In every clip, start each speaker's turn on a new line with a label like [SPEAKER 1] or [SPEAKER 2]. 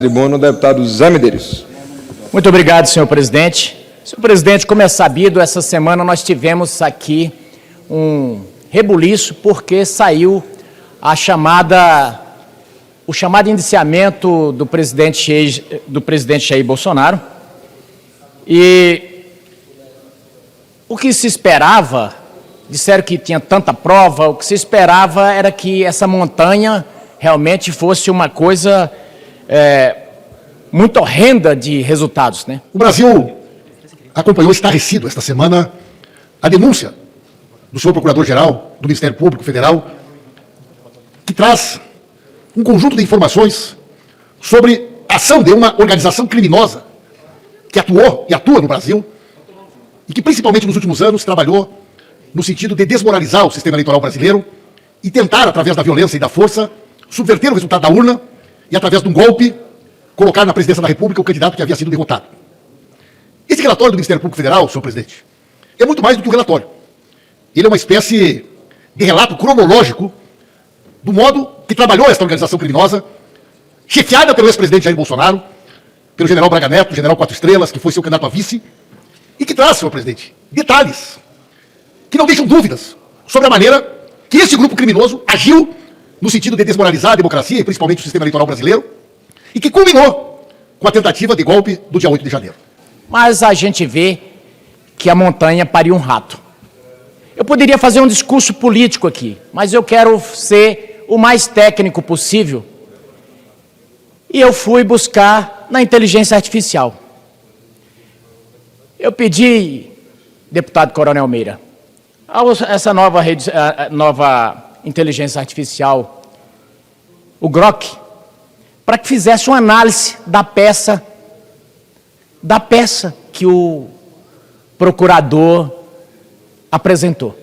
[SPEAKER 1] Tribuna, o deputado Zé Medeiros.
[SPEAKER 2] Muito obrigado, senhor presidente. Senhor presidente, como é sabido, essa semana nós tivemos aqui um rebuliço porque saiu o chamado indiciamento do presidente Jair Bolsonaro. E o que se esperava, disseram que tinha tanta prova, o que se esperava era que essa montanha realmente fosse uma coisa muito horrenda de resultados, né?
[SPEAKER 3] O Brasil acompanhou estarrecido esta semana a denúncia do senhor Procurador-Geral do Ministério Público Federal, que traz um conjunto de informações sobre a ação de uma organização criminosa que atuou e atua no Brasil e que, principalmente nos últimos anos, trabalhou no sentido de desmoralizar o sistema eleitoral brasileiro e tentar, através da violência e da força, subverter o resultado da urna e, através de um golpe, colocar na presidência da República o candidato que havia sido derrotado. Esse relatório do Ministério Público Federal, senhor presidente, é muito mais do que um relatório. Ele é uma espécie de relato cronológico do modo que trabalhou esta organização criminosa, chefiada pelo ex-presidente Jair Bolsonaro, pelo general Braga Neto, general Quatro Estrelas, que foi seu candidato a vice, e que traz, senhor presidente, detalhes que não deixam dúvidas sobre a maneira que esse grupo criminoso agiu no sentido de desmoralizar a democracia e principalmente o sistema eleitoral brasileiro, e que culminou com a tentativa de golpe do dia 8 de janeiro.
[SPEAKER 2] Mas a gente vê que a montanha pariu um rato. Eu poderia fazer um discurso político aqui, mas eu quero ser o mais técnico possível. E eu fui buscar na inteligência artificial. Eu pedi, deputado Coronel Meira, essa nova inteligência artificial, o Grok, para que fizesse uma análise da peça que o procurador apresentou.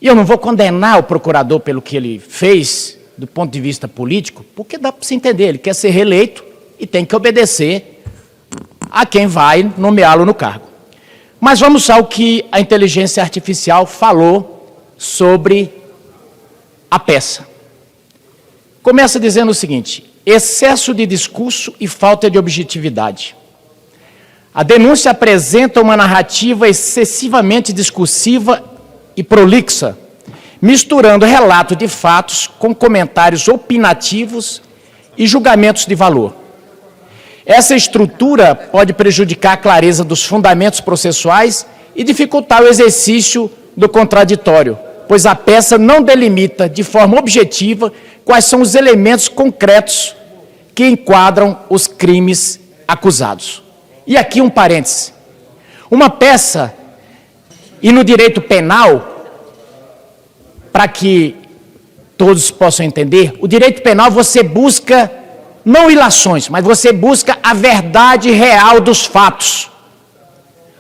[SPEAKER 2] E eu não vou condenar o procurador pelo que ele fez, do ponto de vista político, porque dá para se entender, ele quer ser reeleito e tem que obedecer a quem vai nomeá-lo no cargo. Mas vamos ao que a inteligência artificial falou sobre a peça. Começa dizendo o seguinte: excesso de discurso e falta de objetividade. A denúncia apresenta uma narrativa excessivamente discursiva e prolixa, misturando relato de fatos com comentários opinativos e julgamentos de valor. Essa estrutura pode prejudicar a clareza dos fundamentos processuais e dificultar o exercício do contraditório, pois a peça não delimita de forma objetiva quais são os elementos concretos que enquadram os crimes acusados. E aqui um parêntese. Uma peça, e no direito penal, para que todos possam entender, o direito penal você busca não ilações, mas você busca a verdade real dos fatos.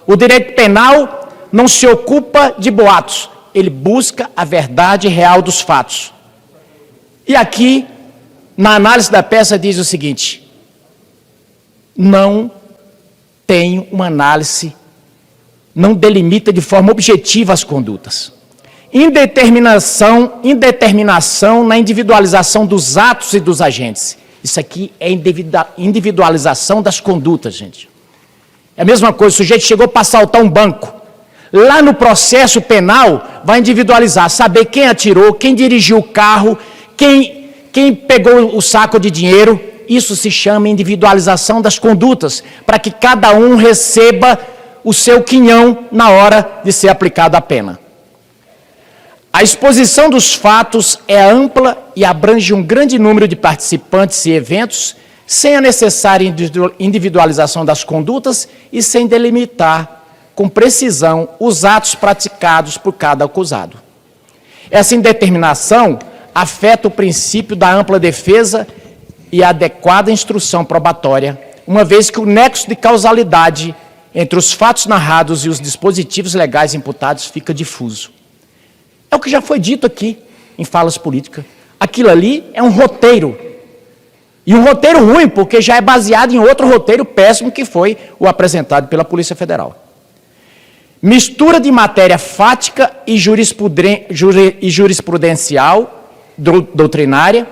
[SPEAKER 2] O direito penal não se ocupa de boatos, ele busca a verdade real dos fatos. E aqui, na análise da peça, diz o seguinte: não tem uma análise, não delimita de forma objetiva as condutas. Indeterminação na individualização dos atos e dos agentes. Isso aqui é individualização das condutas, gente. É a mesma coisa, o sujeito chegou para assaltar um banco. Lá no processo penal, vai individualizar, saber quem atirou, quem dirigiu o carro, quem pegou o saco de dinheiro. Isso se chama individualização das condutas, para que cada um receba o seu quinhão na hora de ser aplicada a pena. A exposição dos fatos é ampla e abrange um grande número de participantes e eventos, sem a necessária individualização das condutas e sem delimitar com precisão os atos praticados por cada acusado. Essa indeterminação afeta o princípio da ampla defesa e a adequada instrução probatória, uma vez que o nexo de causalidade entre os fatos narrados e os dispositivos legais imputados fica difuso. É o que já foi dito aqui em falas políticas. Aquilo ali é um roteiro. E um roteiro ruim, porque já é baseado em outro roteiro péssimo que foi o apresentado pela Polícia Federal. Mistura de matéria fática e jurisprudencial, doutrinária,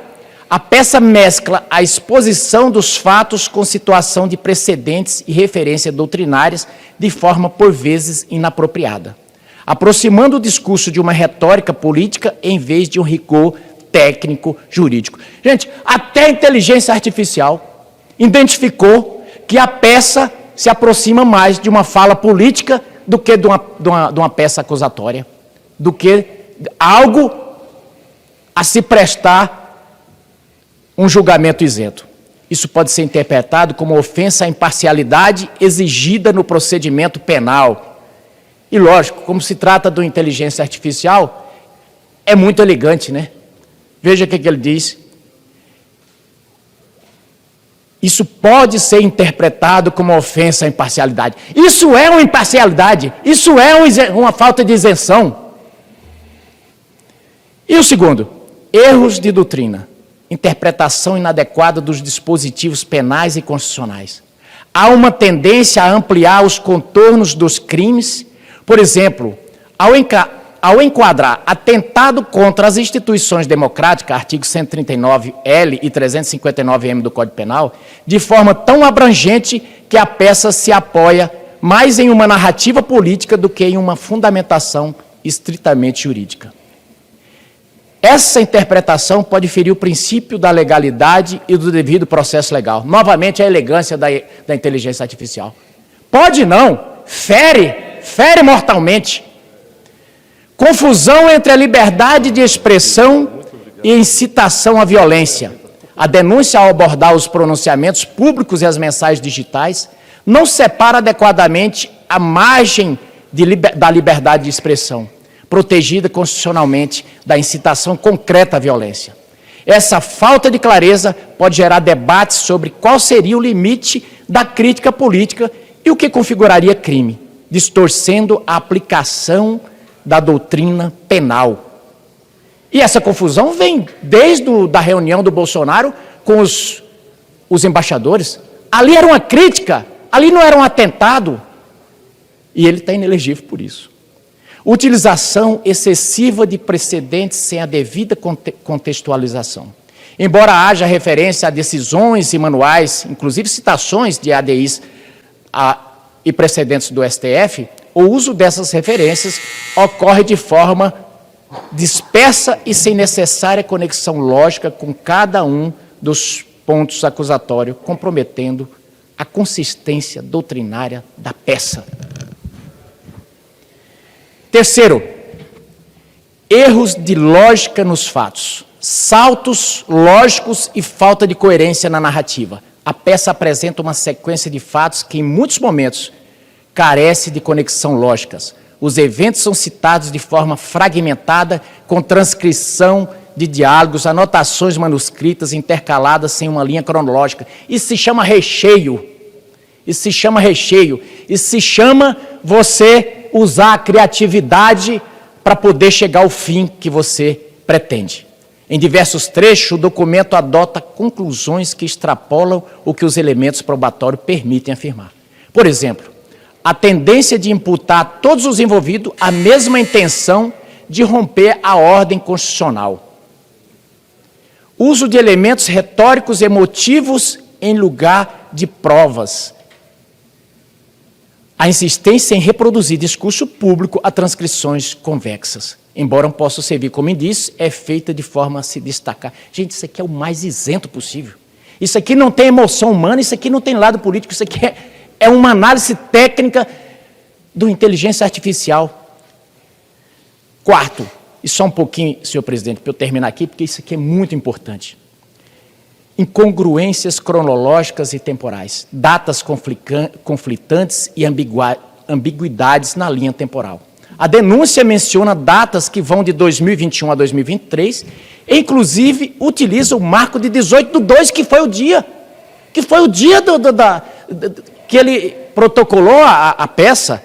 [SPEAKER 2] A peça mescla a exposição dos fatos com situação de precedentes e referências doutrinárias de forma, por vezes, inapropriada, aproximando o discurso de uma retórica política em vez de um rigor técnico jurídico. Gente, até a inteligência artificial identificou que a peça se aproxima mais de uma fala política do que de uma peça acusatória, do que algo a se prestar um julgamento isento. Isso pode ser interpretado como ofensa à imparcialidade exigida no procedimento penal. E, lógico, como se trata de uma inteligência artificial, é muito elegante, né? Veja o que ele diz. Isso pode ser interpretado como ofensa à imparcialidade. Isso é uma imparcialidade. Isso é uma falta de isenção. E o segundo, erros de doutrina. Interpretação inadequada dos dispositivos penais e constitucionais. Há uma tendência a ampliar os contornos dos crimes. Por exemplo, ao enquadrar atentado contra as instituições democráticas, artigo 139L e 359M do Código Penal, de forma tão abrangente que a peça se apoia mais em uma narrativa política do que em uma fundamentação estritamente jurídica. Essa interpretação pode ferir o princípio da legalidade e do devido processo legal. Novamente, a elegância da inteligência artificial. Pode não, fere mortalmente. Confusão entre a liberdade de expressão e incitação à violência. A denúncia, ao abordar os pronunciamentos públicos e as mensagens digitais, não separa adequadamente a margem da liberdade de expressão, protegida constitucionalmente da incitação concreta à violência. Essa falta de clareza pode gerar debates sobre qual seria o limite da crítica política e o que configuraria crime, distorcendo a aplicação da doutrina penal. E essa confusão vem desde a reunião do Bolsonaro com os embaixadores. Ali era uma crítica, ali não era um atentado. E ele está inelegível por isso. Utilização excessiva de precedentes sem a devida contextualização. Embora haja referência a decisões e manuais, inclusive citações de ADIs e precedentes do STF, o uso dessas referências ocorre de forma dispersa e sem necessária conexão lógica com cada um dos pontos acusatórios, comprometendo a consistência doutrinária da peça. Terceiro, erros de lógica nos fatos, saltos lógicos e falta de coerência na narrativa. A peça apresenta uma sequência de fatos que, em muitos momentos, carece de conexão lógicas. Os eventos são citados de forma fragmentada, com transcrição de diálogos, anotações manuscritas intercaladas sem uma linha cronológica. Isso se chama recheio. Isso se chama recheio. Isso se chama você usar a criatividade para poder chegar ao fim que você pretende. Em diversos trechos, o documento adota conclusões que extrapolam o que os elementos probatórios permitem afirmar. Por exemplo, a tendência de imputar a todos os envolvidos a mesma intenção de romper a ordem constitucional. Uso de elementos retóricos emotivos em lugar de provas. A insistência em reproduzir discurso público a transcrições convexas. Embora não possa servir como indício, é feita de forma a se destacar. Gente, isso aqui é o mais isento possível. Isso aqui não tem emoção humana, isso aqui não tem lado político, isso aqui é uma análise técnica do inteligência artificial. Quarto, e só um pouquinho, senhor presidente, para eu terminar aqui, porque isso aqui é muito importante. Incongruências cronológicas e temporais, datas conflitantes e ambiguidades na linha temporal. A denúncia menciona datas que vão de 2021 a 2023, e inclusive utiliza o marco de 18/2, que foi o dia que ele protocolou a peça.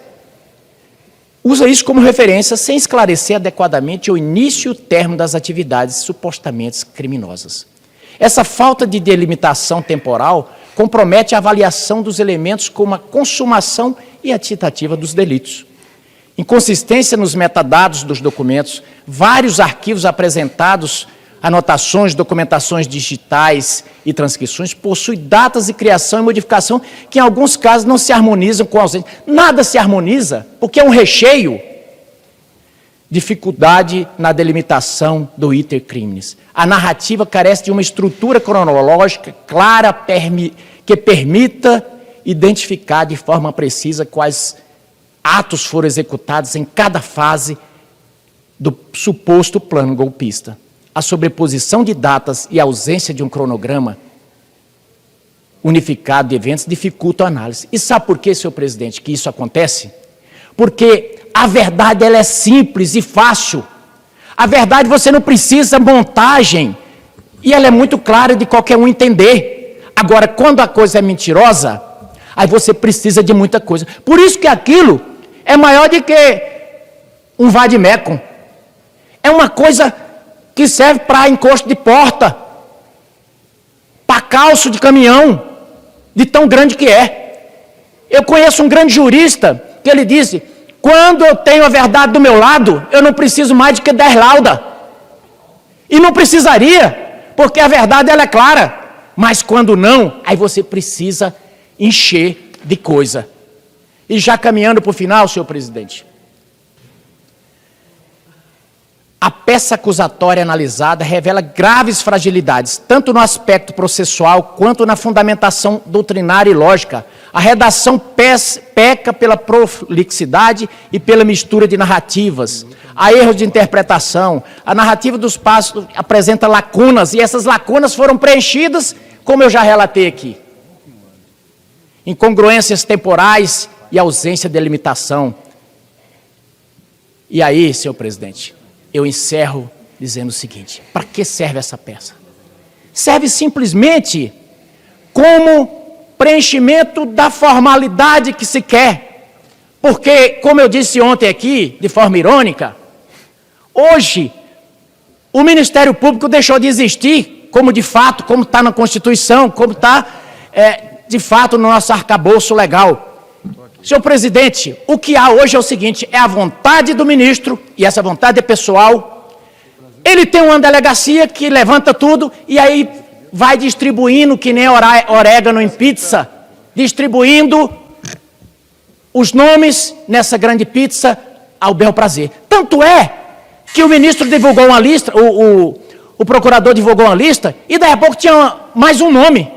[SPEAKER 2] Usa isso como referência sem esclarecer adequadamente o início e o término das atividades supostamente criminosas. Essa falta de delimitação temporal compromete a avaliação dos elementos como a consumação e a tentativa dos delitos. Inconsistência nos metadados dos documentos, vários arquivos apresentados anotações, documentações digitais e transcrições, possui datas de criação e modificação que, em alguns casos, não se harmonizam com a ausência. Nada se harmoniza, porque é um recheio. Dificuldade na delimitação do iter criminis. A narrativa carece de uma estrutura cronológica clara que permita identificar de forma precisa quais atos foram executados em cada fase do suposto plano golpista. A sobreposição de datas e a ausência de um cronograma unificado de eventos dificulta a análise. E sabe por quê, senhor presidente, que isso acontece? Porque a verdade ela é simples e fácil. A verdade você não precisa montagem. E ela é muito clara de qualquer um entender. Agora, quando a coisa é mentirosa, aí você precisa de muita coisa. Por isso que aquilo é maior do que um vade-mecum. É uma coisa que serve para encosto de porta, para calço de caminhão, de tão grande que é. Eu conheço um grande jurista que ele disse: quando eu tenho a verdade do meu lado, eu não preciso mais de que 10 laudas. E não precisaria, porque a verdade ela é clara. Mas quando não, aí você precisa encher de coisa. E já caminhando para o final, senhor presidente, a peça acusatória analisada revela graves fragilidades, tanto no aspecto processual quanto na fundamentação doutrinária e lógica. A redação peca pela prolixidade e pela mistura de narrativas. Há erros de interpretação. A narrativa dos passos apresenta lacunas, e essas lacunas foram preenchidas, como eu já relatei aqui. Incongruências temporais e ausência de limitação. E aí, senhor presidente, eu encerro dizendo o seguinte: para que serve essa peça? Serve simplesmente como preenchimento da formalidade que se quer. Porque, como eu disse ontem aqui, de forma irônica, hoje o Ministério Público deixou de existir, como de fato, como está na Constituição, como está de fato no nosso arcabouço legal. Senhor presidente, o que há hoje é o seguinte: é a vontade do ministro, e essa vontade é pessoal. Ele tem uma delegacia que levanta tudo e aí vai distribuindo, que nem orégano em pizza, distribuindo os nomes nessa grande pizza ao bel prazer. Tanto é que o ministro divulgou uma lista, o procurador divulgou uma lista, e daí a pouco tinha mais um nome.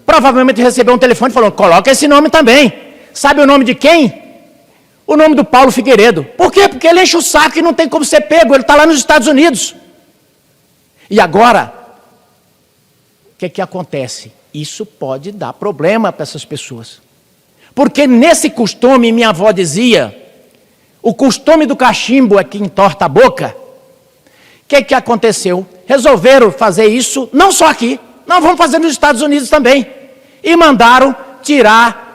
[SPEAKER 2] Provavelmente recebeu um telefone falando: coloca esse nome também. Sabe o nome de quem? O nome do Paulo Figueiredo. Por quê? Porque ele enche o saco e não tem como ser pego, ele está lá nos Estados Unidos. E agora, o que acontece? Isso pode dar problema para essas pessoas. Porque nesse costume, minha avó dizia, o costume do cachimbo é que entorta a boca. O que aconteceu? Resolveram fazer isso, não só aqui, não, vamos fazer nos Estados Unidos também. E mandaram tirar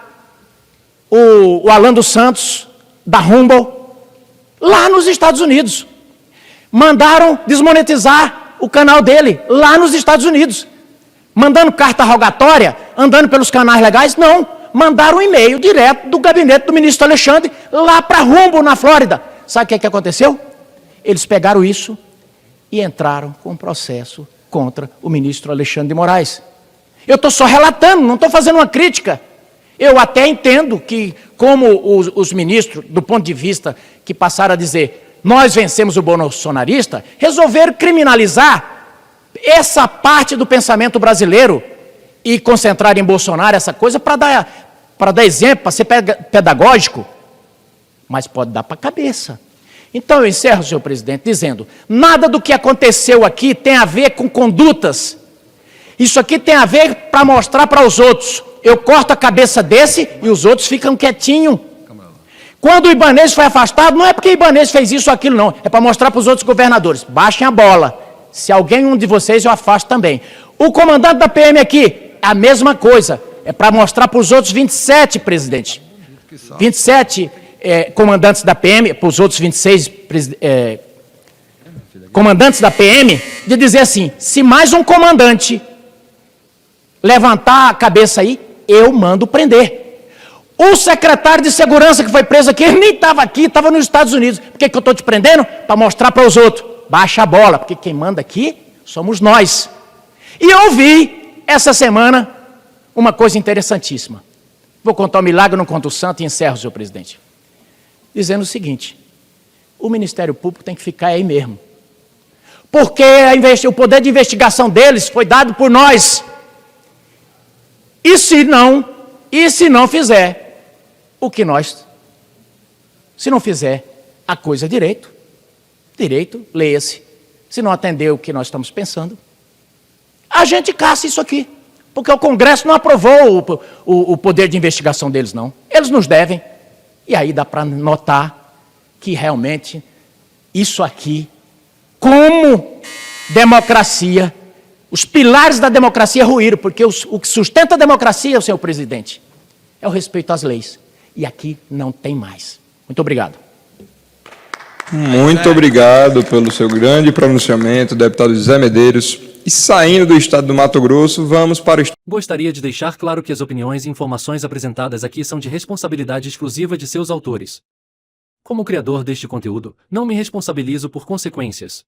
[SPEAKER 2] o Alan dos Santos, da Humboldt, lá nos Estados Unidos. Mandaram desmonetizar o canal dele, lá nos Estados Unidos. Mandando carta rogatória, andando pelos canais legais, não. Mandaram um e-mail direto do gabinete do ministro Alexandre, lá para Humboldt, na Flórida. Sabe o que aconteceu? Eles pegaram isso e entraram com um processo contra o ministro Alexandre de Moraes. Eu estou só relatando, não estou fazendo uma crítica. Eu até entendo que, como os ministros, do ponto de vista que passaram a dizer, nós vencemos o bolsonarista, resolveram criminalizar essa parte do pensamento brasileiro e concentrar em Bolsonaro essa coisa para dar exemplo, para ser pedagógico, mas pode dar para a cabeça. Então eu encerro, senhor presidente, dizendo, nada do que aconteceu aqui tem a ver com condutas. Isso aqui tem a ver para mostrar para os outros. Eu corto a cabeça desse e os outros ficam quietinhos. Quando o Ibanez foi afastado, não é porque o Ibanez fez isso ou aquilo, não. É para mostrar para os outros governadores. Baixem a bola. Se alguém, um de vocês, eu afasto também. O comandante da PM aqui, a mesma coisa. É para mostrar para os outros 27, presidente. 27 comandantes da PM, para os outros 26 comandantes da PM, de dizer assim, se mais um comandante levantar a cabeça aí, eu mando prender. O secretário de segurança que foi preso aqui, ele nem estava aqui, estava nos Estados Unidos. Por que eu estou te prendendo? Para mostrar para os outros. Baixa a bola, porque quem manda aqui, somos nós. E eu ouvi essa semana uma coisa interessantíssima. Vou contar o milagre, não conto o santo e encerro, senhor presidente. Dizendo o seguinte: o Ministério Público tem que ficar aí mesmo. Porque o poder de investigação deles foi dado por nós. E se não fizer o que nós... Se não fizer a coisa direito, leia-se. Se não atender o que nós estamos pensando, a gente caça isso aqui. Porque o Congresso não aprovou o poder de investigação deles, não. Eles nos devem. E aí dá para notar que realmente isso aqui, como democracia, os pilares da democracia ruíram, porque o que sustenta a democracia, senhor presidente, é o respeito às leis. E aqui não tem mais. Muito obrigado.
[SPEAKER 1] Muito obrigado pelo seu grande pronunciamento, deputado José Medeiros. E saindo do estado do Mato Grosso, vamos para o...
[SPEAKER 4] Gostaria de deixar claro que as opiniões e informações apresentadas aqui são de responsabilidade exclusiva de seus autores. Como criador deste conteúdo, não me responsabilizo por consequências.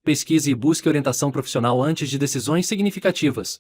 [SPEAKER 4] Pesquise e busque orientação profissional antes de decisões significativas.